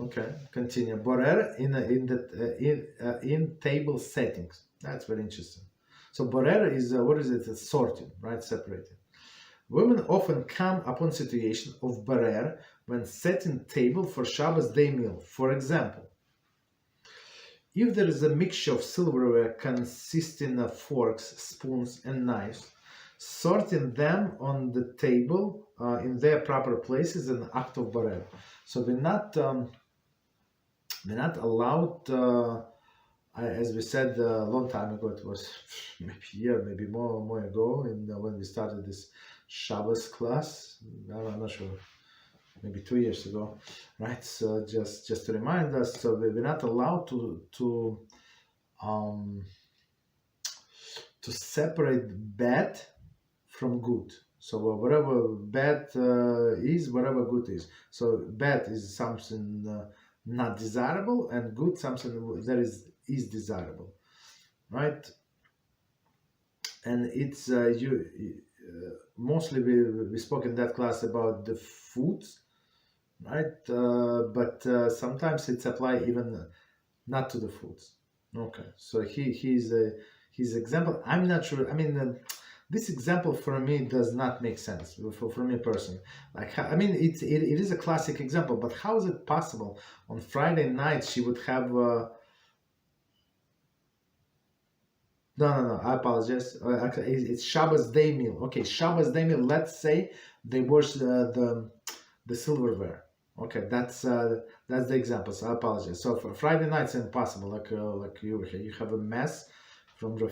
Okay, continue. Borer in table settings. That's very interesting. So borer is what is it? It's sorting, right? Separating. Women often come upon situation of borer when setting table for Shabbos day meal. For example, if there is a mixture of silverware consisting of forks, spoons, and knives, sorting them on the table in their proper places is an act of borer. So we're not allowed, as we said a long time ago. It was maybe a year, maybe more ago, when we started this Shabbos class. I'm not sure. Maybe 2 years ago, right? So just to remind us, so we're not allowed to separate bad from good. So whatever bad is, whatever good is. So bad is something not desirable, and good something that is desirable, right? And it's mostly we spoke in that class about the foods, right? But sometimes it's applied even not to the foods. Okay, so his example, I'm not sure. I mean, this example for me does not make sense for me personally. Like, I mean, it is a classic example, but how is it possible on Friday night she would have? No, I apologize. It's Shabbos day meal. Okay, Shabbos day meal. Let's say they wash the silverware. Okay, that's the example. So I apologize. So for Friday night, it's impossible. Like you have a mess from the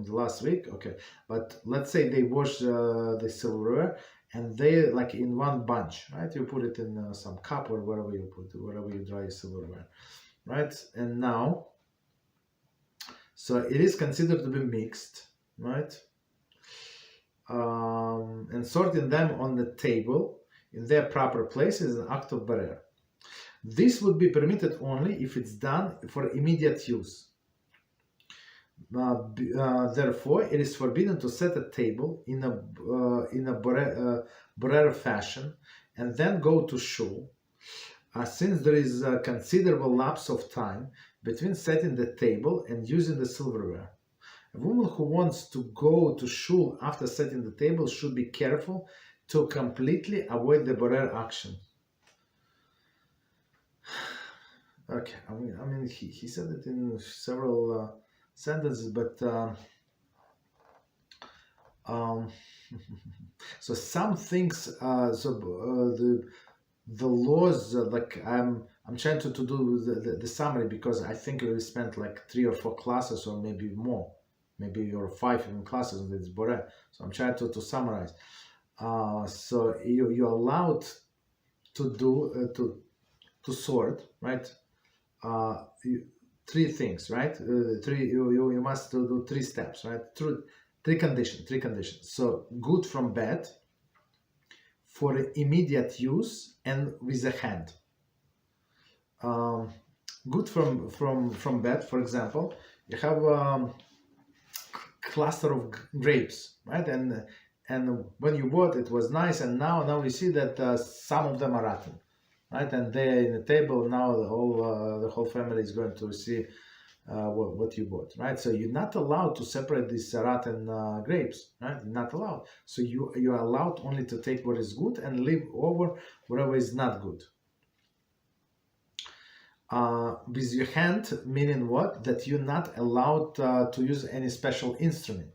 last week. Okay, but let's say they wash the silverware and they like in one bunch, right? You put it in some cup or wherever you dry your silverware, right? And now, so it is considered to be mixed, right? And sorting them on the table in their proper place is an act of borer. This would be permitted only if it's done for immediate use. Therefore, it is forbidden to set a table in a borer fashion and then go to shul, since there is a considerable lapse of time between setting the table and using the silverware. A woman who wants to go to shul after setting the table should be careful to completely avoid the borer action. Okay, I mean, he said it in several sentences, but so some things. The laws, like I'm trying to do the summary, because I think we spent like 3 or 4 classes, or maybe more, maybe or 5 even classes on this borer. So I'm trying to summarize. So you're allowed to do to sort, right? 3 things, right? You must do 3 steps, right? Through 3 conditions. So good from bad, for immediate use, and with the hand. Good from bad, for example, you have a cluster of grapes, right? And when you bought it was nice, and now we see that some of them are rotten, right? And they're in the table now. The whole family is going to see what you bought, right? So you're not allowed to separate these rotten grapes, right? You're not allowed. So you are allowed only to take what is good and leave over whatever is not good. With your hand, meaning what? That you're not allowed to use any special instrument,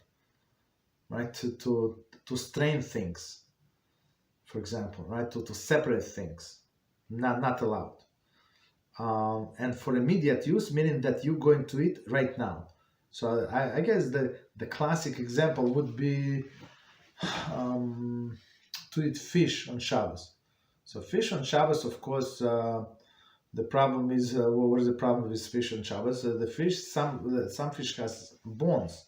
right? To strain things, for example, right? To separate things, not allowed. And for immediate use, meaning that you're going to eat right now. So I guess the classic example would be to eat fish on Shabbos. So fish on Shabbos, of course, the problem is, what is the problem with fish on Shabbos? The fish, some fish has bones,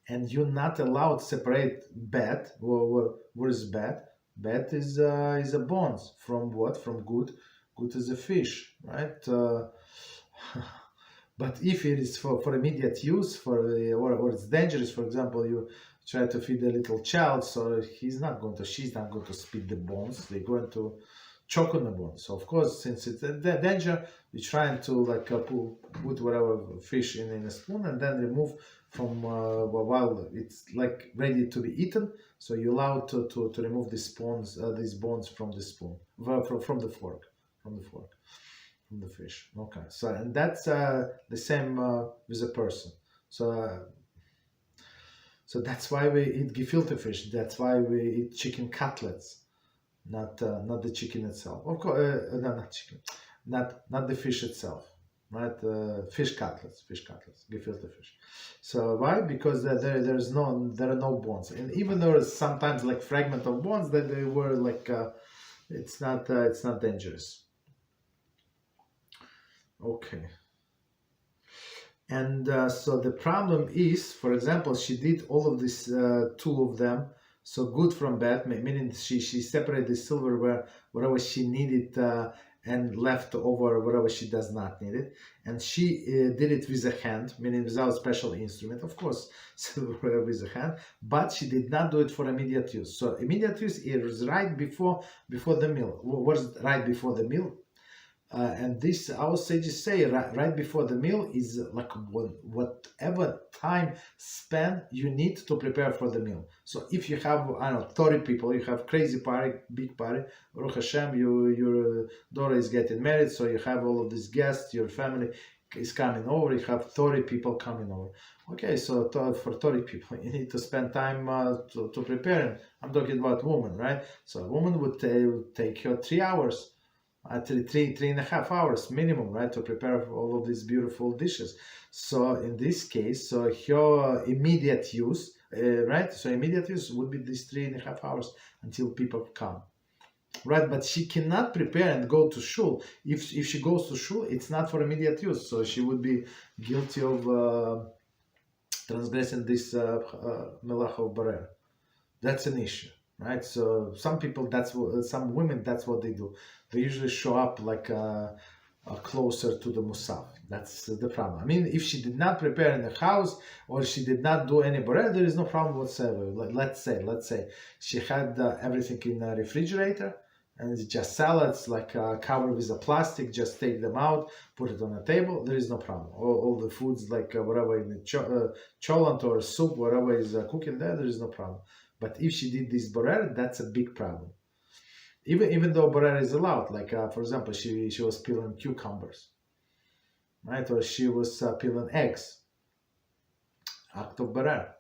and you're not allowed to separate bad. What is bad? Bad is a bones. From what? From good. Good is a fish, right? But if it is for immediate use, or it's dangerous, for example, you try to feed a little child, so she's not going to spit the bones. They're going to choke on the bone. So of course, since it's a danger, you're trying to like put whatever fish in a spoon and then remove from while it's like ready to be eaten. So you're allowed to remove these bones from the spoon, from the fork, from the fish. Okay, so and that's the same with a person. So that's why we eat gefilte fish. That's why we eat chicken cutlets, not the chicken itself. Of course, no, not chicken, not the fish itself, right? Fish cutlets, gefilte fish. So why? Because there are no bones, and even though there's sometimes like fragment of bones that they were like, it's not dangerous. Okay. And so the problem is, for example, she did all of these two of them, so good from bad, meaning she separated the silverware, whatever she needed, and left over whatever she does not need it. And she did it with a hand, meaning without special instrument, of course, silverware with a hand, but she did not do it for immediate use. So immediate use is right before the meal. What is right before the meal? And this, our sages say, right before the meal is like whatever time spent you need to prepare for the meal. So if you have, I don't know, 30 people, you have crazy party, big party, Baruch Hashem, your daughter is getting married, so you have all of these guests, your family is coming over, you have 30 people coming over. Okay, so for 30 people, you need to spend time to prepare. I'm talking about women, right? So a woman would take her 3 hours. Actually, three and a half hours minimum, right, to prepare all of these beautiful dishes. So in this case, so her immediate use, right? So immediate use would be these 3.5 hours until people come, right? But she cannot prepare and go to shul. If she goes to shul, it's not for immediate use, so she would be guilty of transgressing this Melacha of Barer. That's an issue. Right, so some people, some women, that's what they do. They usually show up like closer to the musaf. That's the problem. I mean, if she did not prepare in the house or she did not do any borer, there is no problem whatsoever. Let's say she had everything in a refrigerator and it's just salads, like covered with a plastic. Just take them out, put it on a table. There is no problem. All the foods, like whatever in the cholent or soup, whatever is cooking there is no problem. But if she did this borer, that's a big problem. Even though borer is allowed, like for example, she was peeling cucumbers, right? Or she was peeling eggs. Act of borer.